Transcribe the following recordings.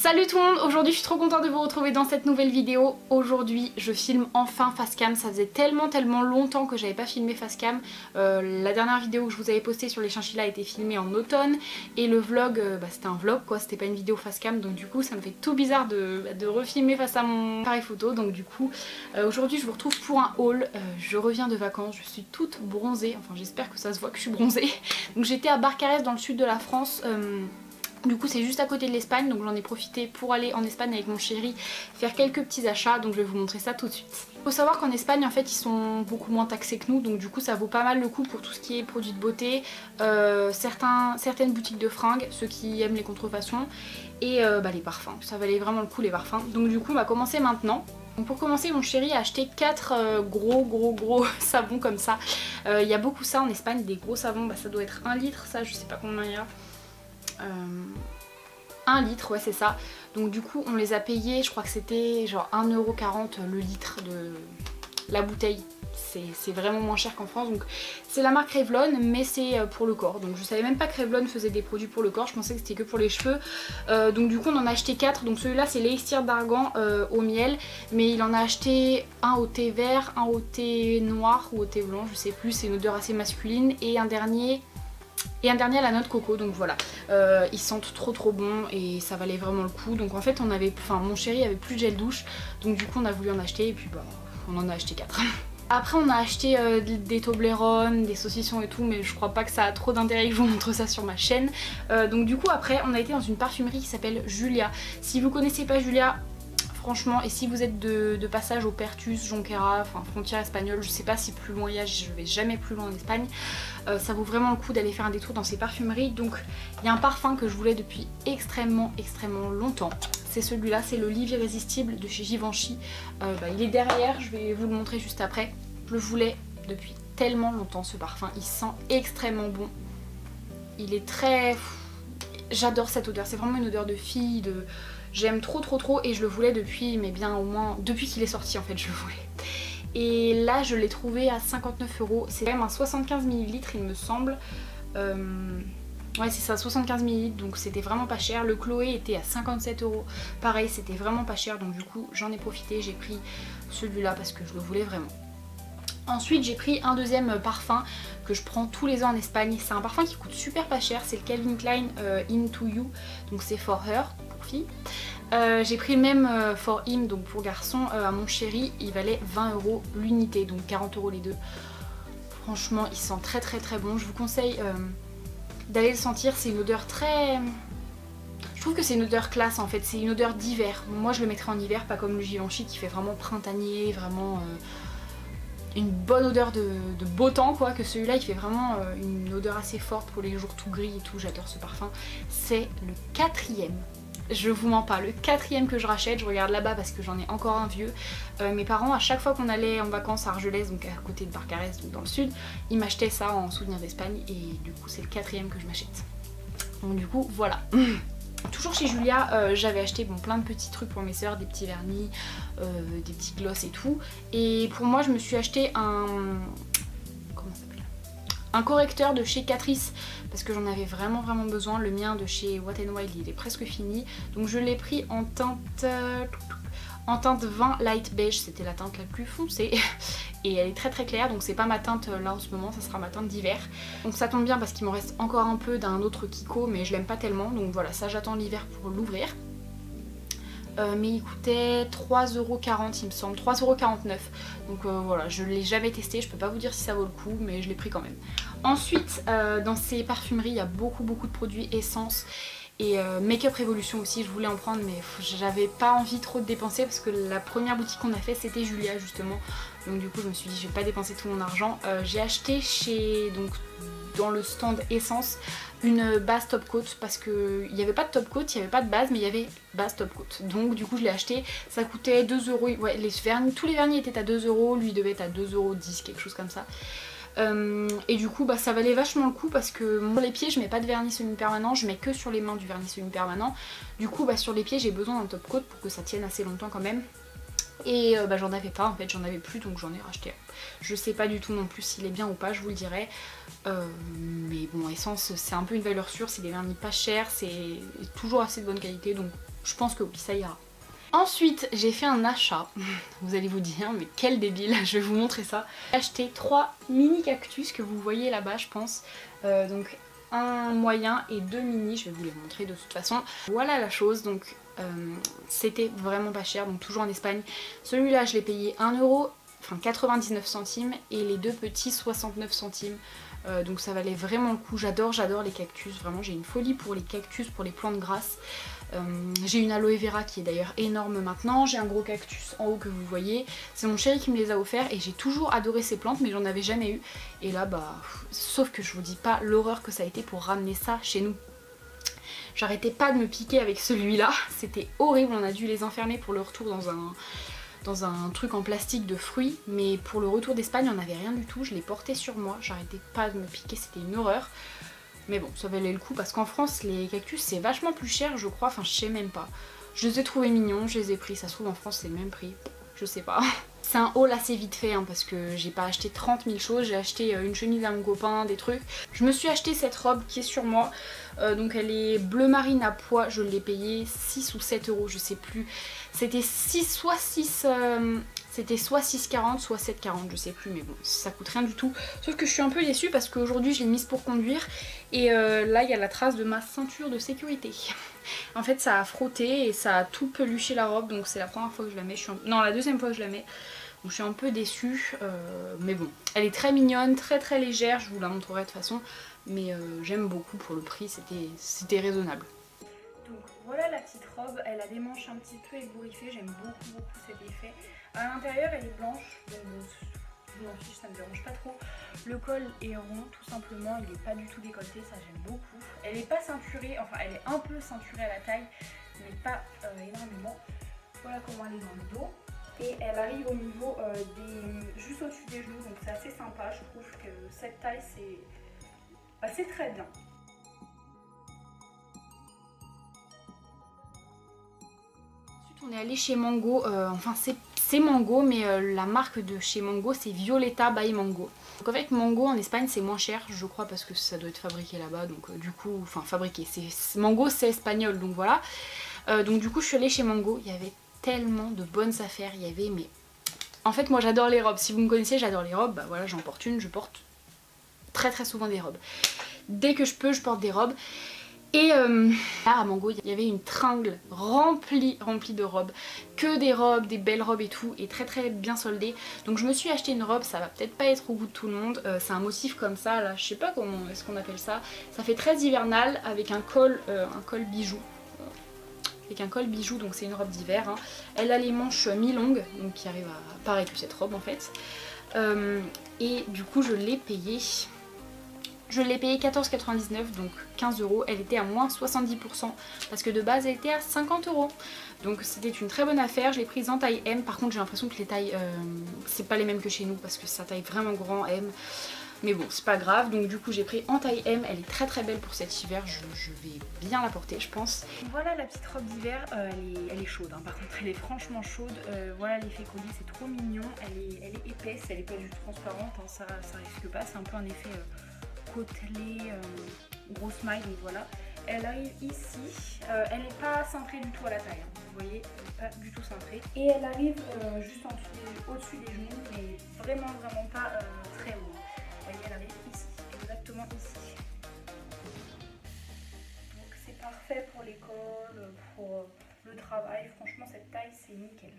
Salut tout le monde, aujourd'hui je suis trop contente de vous retrouver dans cette nouvelle vidéo. Aujourd'hui je filme enfin face cam, ça faisait tellement longtemps que j'avais pas filmé face cam. La dernière vidéo que je vous avais postée sur les chinchillas a été filmée en automne et le vlog, c'était un vlog quoi, c'était pas une vidéo face cam, donc du coup ça me fait tout bizarre de refilmer face à mon appareil photo. Donc du coup aujourd'hui je vous retrouve pour un haul. Je reviens de vacances, je suis toute bronzée, enfin j'espère que ça se voit que je suis bronzée. Donc j'étais à Barcarès dans le sud de la France. Du coup c'est juste à côté de l'Espagne, donc j'en ai profité pour aller en Espagne avec mon chéri faire quelques petits achats, donc je vais vous montrer ça tout de suite. Il faut savoir qu'en Espagne en fait ils sont beaucoup moins taxés que nous, donc du coup ça vaut pas mal le coup pour tout ce qui est produits de beauté, certaines boutiques de fringues, ceux qui aiment les contrefaçons, et les parfums, ça valait vraiment le coup les parfums. Donc du coup on va commencer maintenant. Donc pour commencer mon chéri a acheté 4 gros savons comme ça. Il y a beaucoup ça en Espagne, des gros savons, ça doit être 1 litre ça, je sais pas combien il y a. 1 litre, ouais c'est ça. Donc du coup on les a payés, je crois que c'était genre 1,40 € le litre de la bouteille. C'est vraiment moins cher qu'en France. Donc c'est la marque Revlon, mais c'est pour le corps. Donc je savais même pas que Revlon faisait des produits pour le corps, je pensais que c'était que pour les cheveux. Donc du coup on en a acheté 4. Donc celui-là c'est l'élixir d'argan au miel, mais il en a acheté un au thé vert, un au thé noir ou au thé blanc, je sais plus. C'est une odeur assez masculine, et un dernier à la noix de coco. Donc voilà, ils sentent trop bon et ça valait vraiment le coup. Donc en fait mon chéri avait plus de gel douche, donc du coup on a voulu en acheter et puis on en a acheté 4. Après on a acheté des Toblerone, des saucissons et tout, mais je crois pas que ça a trop d'intérêt que je vous montre ça sur ma chaîne. Donc du coup après on a été dans une parfumerie qui s'appelle Julia. Si vous connaissez pas Julia, franchement, et si vous êtes de passage au Pertus, Jonquera, enfin frontière espagnole, je sais pas si plus loin il y a, je vais jamais plus loin en Espagne, ça vaut vraiment le coup d'aller faire un détour dans ces parfumeries. Donc il y a un parfum que je voulais depuis extrêmement longtemps, c'est celui-là, c'est le Live Irrésistible de chez Givenchy. Il est derrière, je vais vous le montrer juste après. Je le voulais depuis tellement longtemps ce parfum, il sent extrêmement bon, il est très... J'adore cette odeur, c'est vraiment une odeur de fille, j'aime trop et je le voulais depuis, mais bien au moins depuis qu'il est sorti en fait je le voulais. Et là je l'ai trouvé à 59 €, c'est quand même un 75 ml il me semble. Ouais c'est ça, 75 ml, donc c'était vraiment pas cher. Le Chloé était à 57 €, pareil c'était vraiment pas cher, donc du coup j'en ai profité, j'ai pris celui-là parce que je le voulais vraiment. Ensuite j'ai pris un deuxième parfum que je prends tous les ans en Espagne, c'est un parfum qui coûte super pas cher, c'est le Calvin Klein Into You, donc c'est for her, pour fille. J'ai pris le même for him, donc pour garçon, à mon chéri, il valait 20 € l'unité, donc 40 € les deux. Franchement il sent très bon, je vous conseille d'aller le sentir, c'est une odeur très... Je trouve que c'est une odeur classe en fait, c'est une odeur d'hiver. Moi je le mettrais en hiver, pas comme le Givenchy qui fait vraiment printanier, vraiment... une bonne odeur de beau temps quoi, que celui-là il fait vraiment une odeur assez forte pour les jours tout gris et tout. J'adore ce parfum. C'est le 4e, je vous mens pas, le 4e que je rachète. Je regarde là-bas parce que j'en ai encore un vieux. Mes parents à chaque fois qu'on allait en vacances à Argelès, donc à côté de Barcarès, donc dans le sud, ils m'achetaient ça en souvenir d'Espagne et du coup c'est le 4e que je m'achète. Donc du coup voilà. Toujours chez Julia, j'avais acheté plein de petits trucs pour mes soeurs, des petits vernis, des petits gloss et tout. Et pour moi je me suis acheté un correcteur de chez Catrice parce que j'en avais vraiment besoin. Le mien de chez Wet n Wild il est presque fini, donc je l'ai pris en teinte 20 light beige, c'était la teinte la plus foncée et elle est très claire, donc c'est pas ma teinte là en ce moment, ça sera ma teinte d'hiver. Donc ça tombe bien parce qu'il m'en reste encore un peu d'un autre Kiko, mais je l'aime pas tellement, donc voilà, ça j'attends l'hiver pour l'ouvrir. Mais il coûtait 3,40 € il me semble, 3,49 €. Donc voilà, je l'ai jamais testé, je peux pas vous dire si ça vaut le coup, mais je l'ai pris quand même. Ensuite, dans ces parfumeries, il y a beaucoup de produits essence. Et Make-up Revolution aussi, je voulais en prendre mais j'avais pas envie trop de dépenser parce que la première boutique qu'on a fait c'était Julia justement. Donc du coup je me suis dit je vais pas dépenser tout mon argent. J'ai acheté dans le stand essence une base top coat parce qu'il n'y avait pas de top coat, il n'y avait pas de base mais il y avait base top coat. Donc du coup je l'ai acheté, ça coûtait 2 €, ouais, tous les vernis étaient à 2 €, lui devait être à 2,10 €, quelque chose comme ça. Et du coup ça valait vachement le coup parce que pour les pieds je mets pas de vernis semi-permanent, je mets que sur les mains du vernis semi-permanent. Du coup sur les pieds j'ai besoin d'un top coat pour que ça tienne assez longtemps quand même. Et j'en avais pas en fait, j'en avais plus donc j'en ai racheté. Je sais pas du tout non plus s'il est bien ou pas, je vous le dirai. Mais bon, Essence c'est un peu une valeur sûre, c'est des vernis pas chers, c'est toujours assez de bonne qualité donc je pense que oui, ça ira. Ensuite, j'ai fait un achat. Vous allez vous dire, mais quel débile, je vais vous montrer ça. J'ai acheté 3 mini cactus que vous voyez là-bas, je pense. Donc un moyen et 2 mini, je vais vous les montrer de toute façon. Voilà la chose, donc c'était vraiment pas cher, donc toujours en Espagne. Celui-là, je l'ai payé 1 euro, enfin 99 centimes, et les deux petits 69 centimes. Donc ça valait vraiment le coup. J'adore les cactus, vraiment j'ai une folie pour les cactus, pour les plantes grasses. J'ai une aloe vera qui est d'ailleurs énorme maintenant, j'ai un gros cactus en haut que vous voyez, c'est mon chéri qui me les a offerts et j'ai toujours adoré ces plantes mais j'en avais jamais eu. Et là bah, sauf que je vous dis pas l'horreur que ça a été pour ramener ça chez nous. J'arrêtais pas de me piquer avec celui-là, c'était horrible, on a dû les enfermer pour le retour dans un truc en plastique de fruits, mais pour le retour d'Espagne on n'avait rien du tout, je l'ai porté sur moi, j'arrêtais pas de me piquer, c'était une horreur. Mais bon, ça valait le coup parce qu'en France, les cactus c'est vachement plus cher, je crois. Enfin, je sais même pas. Je les ai trouvés mignons, je les ai pris. Ça se trouve en France, c'est le même prix. Je sais pas. C'est un haul assez vite fait hein, parce que j'ai pas acheté 30 000 choses. J'ai acheté une chemise à mon copain, des trucs. Je me suis acheté cette robe qui est sur moi. Donc elle est bleu marine à pois. Je l'ai payée 6 ou 7 euros, je sais plus. C'était 6, soit 6... C'était soit 6,40 soit 7,40, je sais plus, mais bon, ça coûte rien du tout. Sauf que je suis un peu déçue parce qu'aujourd'hui je l'ai mise pour conduire et là il y a la trace de ma ceinture de sécurité. En fait ça a frotté et ça a tout peluché la robe, donc c'est la première fois que je la mets. Non, la deuxième fois que je la mais. Donc je suis un peu déçue, mais bon. Elle est très mignonne, très légère, je vous la montrerai de toute façon. Mais j'aime beaucoup pour le prix, c'était raisonnable. Donc voilà la petite robe, elle a des manches un petit peu ébouriffées, j'aime beaucoup cet effet. À l'intérieur elle est blanche, donc je m'en fiche, ça me dérange pas trop. Le col est rond tout simplement, il n'est pas du tout décolleté, ça j'aime beaucoup. Elle n'est pas ceinturée, enfin elle est un peu ceinturée à la taille, mais pas énormément. Voilà comment elle est dans le dos. Et elle arrive au niveau juste au-dessus des genoux, donc c'est assez sympa, je trouve que cette taille c'est très bien. On est allé chez Mango, enfin c'est Mango mais la marque de chez Mango c'est Violeta by Mango. Donc avec Mango en Espagne c'est moins cher je crois parce que ça doit être fabriqué là-bas donc du coup, enfin fabriqué, Mango c'est espagnol donc voilà. Donc du coup je suis allée chez Mango, il y avait tellement de bonnes affaires, il y avait mais... En fait moi j'adore les robes, si vous me connaissez j'adore les robes, bah voilà j'en porte une, je porte très souvent des robes. Dès que je peux je porte des robes. Et là à Mango il y avait une tringle remplie de robes, que des robes, des belles robes et tout, et très bien soldées. Donc je me suis acheté une robe, ça va peut-être pas être au goût de tout le monde, c'est un motif comme ça là, je sais pas comment est-ce qu'on appelle ça. Ça fait très hivernal avec un col bijou. Avec un col bijou, donc c'est une robe d'hiver. Hein. Elle a les manches mi-longues, donc qui arrivent à pareil que cette robe en fait. Et du coup je l'ai payée. Je l'ai payée 14,99 donc 15 euros. Elle était à moins 70% parce que de base elle était à 50 euros. Donc c'était une très bonne affaire. Je l'ai prise en taille M. Par contre j'ai l'impression que les tailles c'est pas les mêmes que chez nous parce que ça taille vraiment grand M. Mais bon c'est pas grave. Donc du coup j'ai pris en taille M. Elle est très belle pour cet hiver. Je vais bien la porter je pense. Voilà la petite robe d'hiver. Elle est chaude hein. Par contre elle est franchement chaude. Voilà l'effet colis, c'est trop mignon. Elle est épaisse, elle est pas du tout transparente. Hein. Ça risque pas. C'est un peu un effet... côtelée, gros smile, donc voilà. Elle arrive ici, elle n'est pas cintrée du tout à la taille, hein. Vous voyez, elle n'est pas du tout cintrée. Et elle arrive juste au-dessus des genoux, mais vraiment pas très haut. Vous voyez, elle arrive ici, exactement ici. Donc c'est parfait pour l'école, pour le travail, franchement cette taille c'est nickel.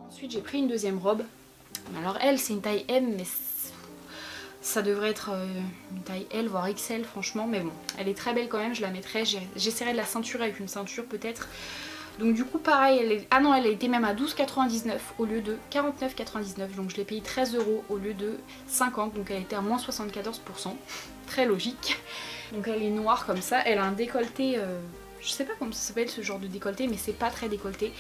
Ensuite j'ai pris une deuxième robe. Alors elle c'est une taille M mais ça devrait être une taille L voire XL franchement, mais bon elle est très belle quand même, je la mettrai, j'essaierai de la ceinturer avec une ceinture peut-être. Donc du coup pareil, elle a été même à 12,99 au lieu de 49,99, donc je l'ai payé 13 euros au lieu de 50, donc elle était à moins 74%, très logique. Donc elle est noire comme ça, elle a un décolleté, je sais pas comment ça s'appelle ce genre de décolleté mais c'est pas très décolleté,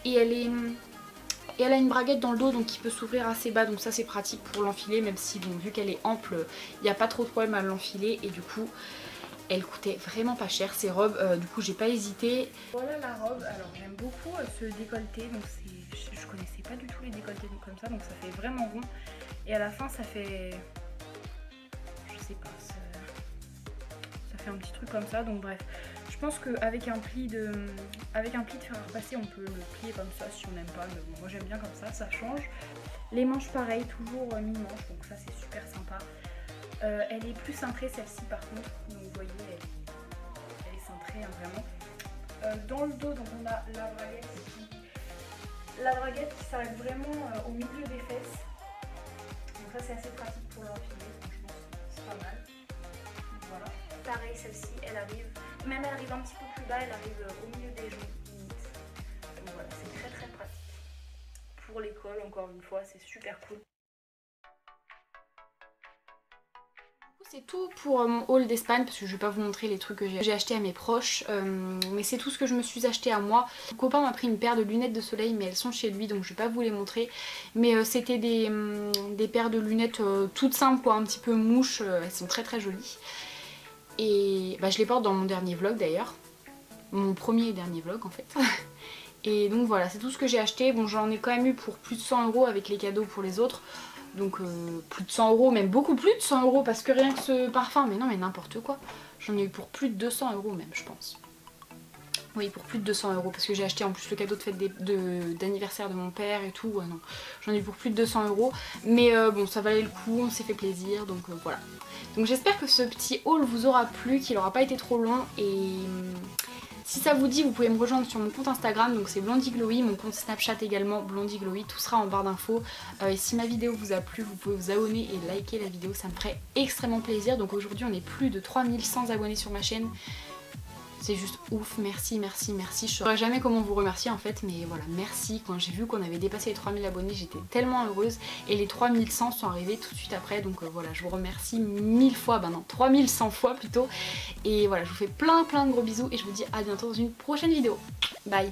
et elle a une braguette dans le dos donc qui peut s'ouvrir assez bas, donc ça c'est pratique pour l'enfiler, même si bon vu qu'elle est ample il n'y a pas trop de problème à l'enfiler. Et du coup elle coûtait vraiment pas cher ces robes, du coup j'ai pas hésité. Voilà la robe, alors j'aime beaucoup ce décolleté, donc je connaissais pas du tout les décolletés comme ça, donc ça fait vraiment rond et à la fin ça fait, je sais pas, fait un petit truc comme ça. Donc bref, je pense qu'avec un pli de fer à repasser, on peut le plier comme ça si on n'aime pas. Mais bon, moi j'aime bien comme ça change. Les manches pareil, toujours mi-manche, donc ça c'est super sympa. Elle est plus cintrée celle-ci par contre, donc vous voyez elle est cintrée hein, vraiment. Dans le dos, donc on a la braguette qui s'arrête vraiment au milieu des fesses. Donc ça c'est assez pratique pour l'enfiler, franchement c'est pas mal. Donc voilà. Pareil celle-ci, elle arrive un petit peu plus bas, elle arrive au milieu des genoux limite. Donc voilà, c'est très très pratique. Pour l'école encore une fois, c'est super cool. C'est tout pour mon haul d'Espagne parce que je vais pas vous montrer les trucs que j'ai acheté à mes proches, mais c'est tout ce que je me suis acheté à moi. Mon copain m'a pris une paire de lunettes de soleil mais elles sont chez lui donc je vais pas vous les montrer, mais c'était des paires de lunettes toutes simples quoi, un petit peu mouche, elles sont très très jolies et bah, je les porte dans mon dernier vlog d'ailleurs, mon premier et dernier vlog en fait. Et donc voilà, c'est tout ce que j'ai acheté. Bon, j'en ai quand même eu pour plus de 100 € avec les cadeaux pour les autres. Donc plus de 100 €, même beaucoup plus de 100 € parce que rien que ce parfum, mais non mais n'importe quoi. J'en ai eu pour plus de 200 € même je pense. Oui, pour plus de 200 € parce que j'ai acheté en plus le cadeau de fête d'anniversaire de mon père et tout. Ouais, non, j'en ai eu pour plus de 200 €. Mais bon, ça valait le coup, on s'est fait plaisir, donc voilà. Donc j'espère que ce petit haul vous aura plu, qu'il n'aura pas été trop long et... Si ça vous dit, vous pouvez me rejoindre sur mon compte Instagram, donc c'est BlondieGlowy, mon compte Snapchat également, BlondieGlowy, tout sera en barre d'infos. Et si ma vidéo vous a plu, vous pouvez vous abonner et liker la vidéo, ça me ferait extrêmement plaisir. Donc aujourd'hui on est plus de 3100 abonnés sur ma chaîne. C'est juste ouf, merci, merci, merci. Je ne saurais jamais comment vous remercier en fait, mais voilà, merci. Quand j'ai vu qu'on avait dépassé les 3000 abonnés, j'étais tellement heureuse. Et les 3100 sont arrivés tout de suite après, donc voilà, je vous remercie 1000 fois, ben non, 3100 fois plutôt. Et voilà, je vous fais plein de gros bisous et je vous dis à bientôt dans une prochaine vidéo. Bye!